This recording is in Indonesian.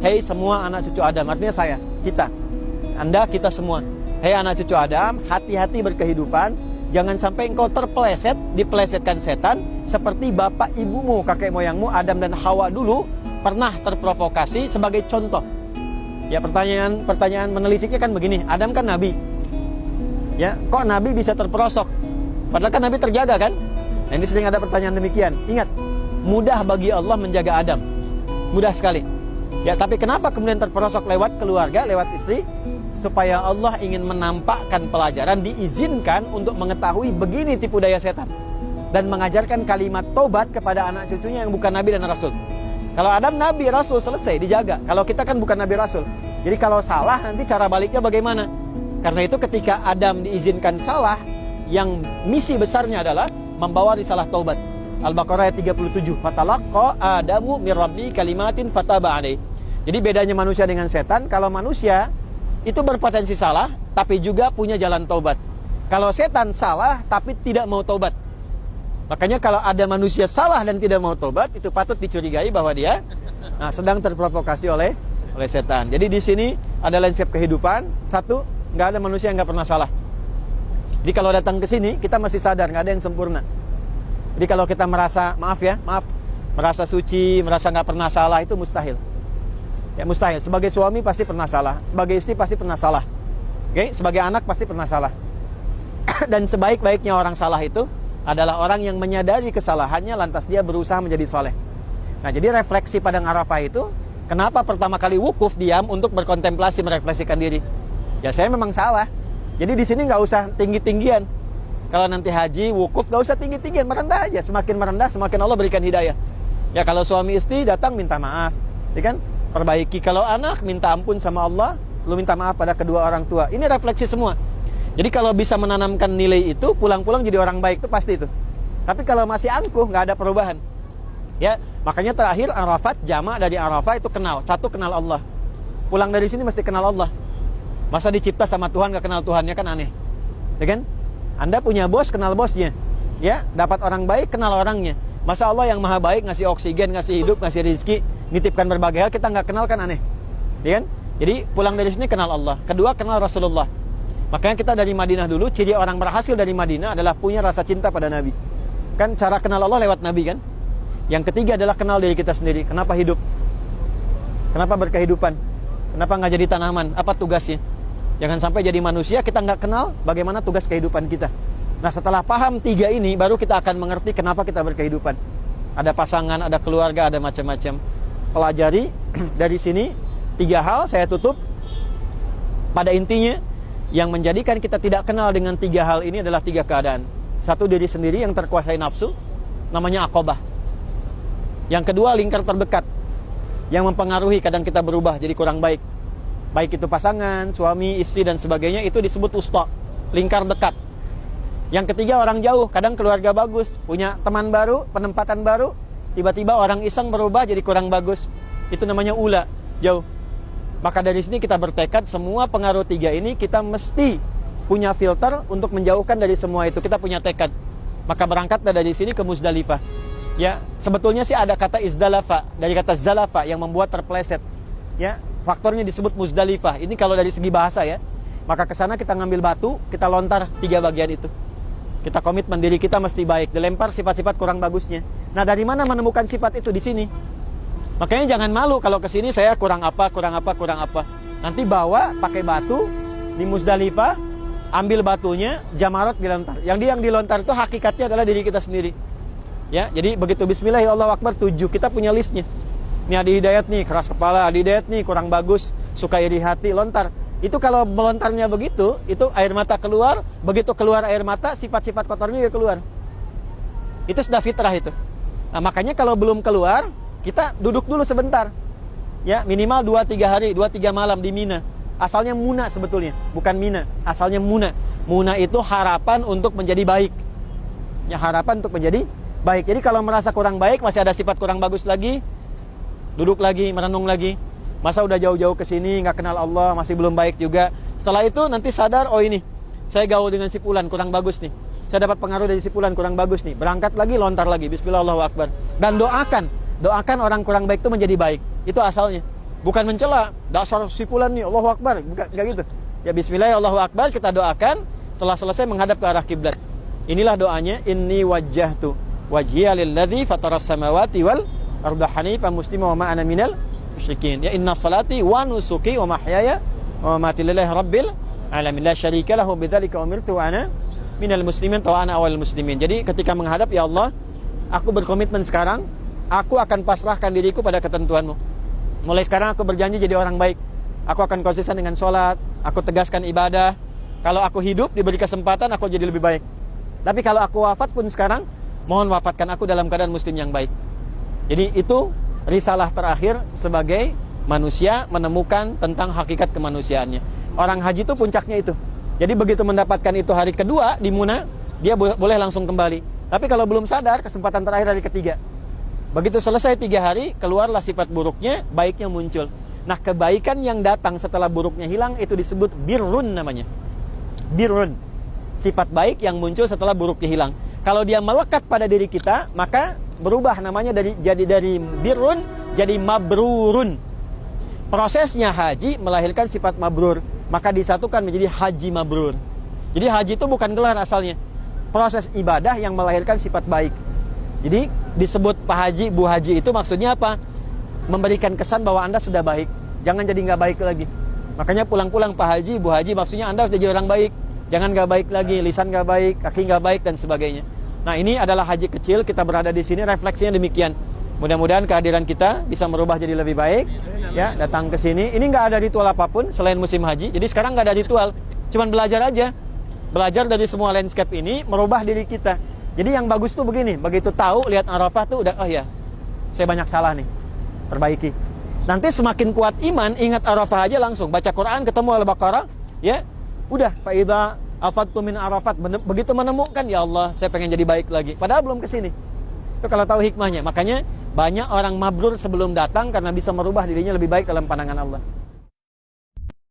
hei semua anak cucu Adam, artinya saya, kita, Anda, kita semua. Hei anak cucu Adam, hati-hati berkehidupan. Jangan sampai engkau dipelesetkan setan seperti bapak ibumu, kakek moyangmu Adam dan Hawa dulu pernah terprovokasi. Sebagai contoh, ya pertanyaan menelisiknya kan begini, Adam kan nabi, ya kok nabi bisa terperosok? Padahal kan nabi terjaga kan? Nah, ini sering ada pertanyaan demikian. Ingat, mudah bagi Allah menjaga Adam, mudah sekali. Ya, tapi kenapa kemudian terperosok lewat keluarga, lewat istri? Supaya Allah ingin menampakkan pelajaran, diizinkan untuk mengetahui begini tipu daya setan, dan mengajarkan kalimat tobat kepada anak cucunya yang bukan nabi dan rasul. Kalau Adam nabi rasul selesai, dijaga. Kalau kita kan bukan nabi rasul. Jadi kalau salah nanti cara baliknya bagaimana? Karena itu ketika Adam diizinkan salah, yang misi besarnya adalah membawa risalah taubat. Al-Baqarah ayat 37. Fatalaqqa Adamu mir rabbi kalimatin fataba alaihi. Jadi bedanya manusia dengan setan, kalau manusia itu berpotensi salah, tapi juga punya jalan taubat. Kalau setan salah, tapi tidak mau taubat. Makanya kalau ada manusia salah dan tidak mau taubat, itu patut dicurigai bahwa dia sedang terprovokasi oleh setan. Jadi di sini ada landscape kehidupan. Satu, nggak ada manusia yang nggak pernah salah. Jadi kalau datang ke sini, kita masih sadar nggak ada yang sempurna. Jadi kalau kita merasa, merasa suci, merasa nggak pernah salah, itu mustahil. Ya mustahil. Sebagai suami pasti pernah salah, sebagai istri pasti pernah salah, oke? Sebagai anak pasti pernah salah. Dan sebaik-baiknya orang salah itu adalah orang yang menyadari kesalahannya, lantas dia berusaha menjadi soleh. Nah, jadi refleksi Padang Arafah itu, kenapa pertama kali wukuf diam untuk berkontemplasi, merefleksikan diri? Ya saya memang salah. Jadi di sini nggak usah tinggi-tinggian. Kalau nanti haji, wukuf nggak usah tinggi-tinggian, merendah aja. Semakin merendah, semakin Allah berikan hidayah. Ya kalau suami istri datang minta maaf, ya kan? Perbaiki. Kalau anak minta ampun sama Allah, lu minta maaf pada kedua orang tua. Ini refleksi semua. Jadi kalau bisa menanamkan nilai itu, pulang-pulang jadi orang baik itu pasti itu. Tapi kalau masih angkuh, nggak ada perubahan. Ya, makanya terakhir Arafat, jamak dari Arafah itu kenal. Satu, kenal Allah. Pulang dari sini mesti kenal Allah. Masa dicipta sama Tuhan nggak kenal Tuhannya, kan aneh. Ya kan? Anda punya bos, kenal bosnya. Ya, dapat orang baik, kenal orangnya. Masa Allah yang maha baik ngasih oksigen, ngasih hidup, ngasih rizki, nitipkan berbagai hal, kita nggak kenal, kan aneh. Ya kan? Jadi pulang dari sini kenal Allah. Kedua, kenal Rasulullah. Makanya kita dari Madinah dulu, ciri orang berhasil dari Madinah adalah punya rasa cinta pada Nabi. Kan cara kenal Allah lewat Nabi kan. Yang ketiga adalah kenal diri kita sendiri. Kenapa hidup? Kenapa berkehidupan? Kenapa nggak jadi tanaman? Apa tugasnya? Jangan sampai jadi manusia kita nggak kenal bagaimana tugas kehidupan kita. Nah, setelah paham tiga ini, baru kita akan mengerti kenapa kita berkehidupan. Ada pasangan, ada keluarga, ada macam-macam. Pelajari dari sini tiga hal, saya tutup. Pada intinya, yang menjadikan kita tidak kenal dengan tiga hal ini adalah tiga keadaan. Satu, diri sendiri yang terkuasai nafsu, namanya aqobah. Yang kedua, lingkar terdekat yang mempengaruhi, kadang kita berubah jadi kurang baik. Baik itu pasangan, suami, istri dan sebagainya, itu disebut usta, lingkar dekat. Yang ketiga, orang jauh, kadang keluarga bagus, punya teman baru, penempatan baru, tiba-tiba orang iseng berubah jadi kurang bagus. Itu namanya ula, jauh. Maka dari sini kita bertekad semua pengaruh tiga ini kita mesti punya filter untuk menjauhkan dari semua itu. Kita punya tekad. Maka berangkatlah dari sini ke Muzdalifah. Ya, sebetulnya sih ada kata izdalafa dari kata zalafa yang membuat terpleset. Ya, faktornya disebut Muzdalifah. Ini kalau dari segi bahasa ya. Maka ke sana kita ngambil batu, kita lontar tiga bagian itu. Kita komitmen diri kita mesti baik, dilempar sifat-sifat kurang bagusnya. Nah, dari mana menemukan sifat itu? Di sini. Makanya jangan malu kalau ke sini saya kurang apa. Nanti bawa pakai batu di Muzdalifah, ambil batunya, jamarat dilontar. Yang dilontar itu hakikatnya adalah diri kita sendiri. Ya, jadi begitu bismillah, ya Allah Akbar 7, kita punya listnya. Ini Adi Hidayat nih, keras kepala, Adi Hidayat nih, kurang bagus, suka iri hati, lontar. Itu kalau melontarnya begitu, itu air mata keluar, begitu keluar air mata, sifat-sifat kotornya juga keluar. Itu sudah fitrah itu. Nah, makanya kalau belum keluar, kita duduk dulu sebentar. Ya, minimal 2-3 hari, 2-3 malam di Mina. Asalnya Muna sebetulnya, bukan Mina. Asalnya Muna. Muna itu harapan untuk menjadi baik. Ya, harapan untuk menjadi baik. Jadi kalau merasa kurang baik, masih ada sifat kurang bagus lagi, duduk lagi, merenung lagi. Masa udah jauh-jauh ke sini nggak kenal Allah, masih belum baik juga. Setelah itu nanti sadar, oh ini saya gaul dengan si fulan kurang bagus nih. Saya dapat pengaruh dari si fulan kurang bagus nih. Berangkat lagi, lontar lagi. Bismillah, Allahu Akbar. Dan doakan orang kurang baik itu menjadi baik. Itu asalnya. Bukan mencela, dasar si fulan nih, Allahu Akbar, bukan enggak gitu. Ya bismillah, Allahu Akbar, kita doakan, setelah selesai menghadap ke arah kiblat. Inilah doanya, inni wajjahtu wajhiya lilladzi fataras samawati wal arda hanifan muslima wa ma ana minal musyrikin. Ya inna salati wa nusuki wa mahyaya wa mamati lillahi rabbil alamin la syarika lahu bidzalika umirtu wa ana minal muslimin wa ana awal muslimin. Jadi ketika menghadap, ya Allah, aku berkomitmen sekarang, aku akan pasrahkan diriku pada ketentuanmu. Mulai sekarang aku berjanji jadi orang baik. Aku akan konsisten dengan sholat, aku tegaskan ibadah. Kalau aku hidup, diberi kesempatan, aku jadi lebih baik. Tapi kalau aku wafat pun sekarang, mohon wafatkan aku dalam keadaan muslim yang baik. Jadi itu risalah terakhir sebagai manusia menemukan tentang hakikat kemanusiaannya. Orang haji itu puncaknya itu. Jadi begitu mendapatkan itu hari kedua di Muna, dia boleh langsung kembali. Tapi kalau belum sadar, kesempatan terakhir hari ketiga. Begitu selesai 3 hari, keluarlah sifat buruknya, baiknya muncul. Nah, kebaikan yang datang setelah buruknya hilang itu disebut birrun namanya. Birrun. Sifat baik yang muncul setelah buruknya hilang. Kalau dia melekat pada diri kita, maka berubah namanya dari birrun jadi mabrurun. Prosesnya haji melahirkan sifat mabrur, maka disatukan menjadi haji mabrur. Jadi haji itu bukan gelar asalnya. Proses ibadah yang melahirkan sifat baik. Jadi disebut Pak Haji, Bu Haji itu maksudnya apa? Memberikan kesan bahwa Anda sudah baik. Jangan jadi nggak baik lagi. Makanya pulang-pulang Pak Haji, Bu Haji maksudnya Anda sudah jadi orang baik. Jangan nggak baik lagi, lisan nggak baik, kaki nggak baik dan sebagainya. Nah, ini adalah haji kecil, kita berada di sini, refleksinya demikian. Mudah-mudahan kehadiran kita bisa merubah jadi lebih baik. Ya, datang ke sini. Ini nggak ada ritual apapun selain musim haji. Jadi sekarang nggak ada ritual, cuman belajar aja. Belajar dari semua landscape ini merubah diri kita. Jadi yang bagus tuh begini, begitu tahu lihat Arafah tuh udah, oh ya, saya banyak salah nih, perbaiki. Nanti semakin kuat iman, ingat Arafah aja langsung baca Quran, ketemu Al-Baqarah, ya, udah. Faida afadtu min Arafat, begitu menemukan, ya Allah, saya pengen jadi baik lagi. Padahal belum kesini. Itu kalau tahu hikmahnya. Makanya banyak orang mabrur sebelum datang karena bisa merubah dirinya lebih baik dalam pandangan Allah.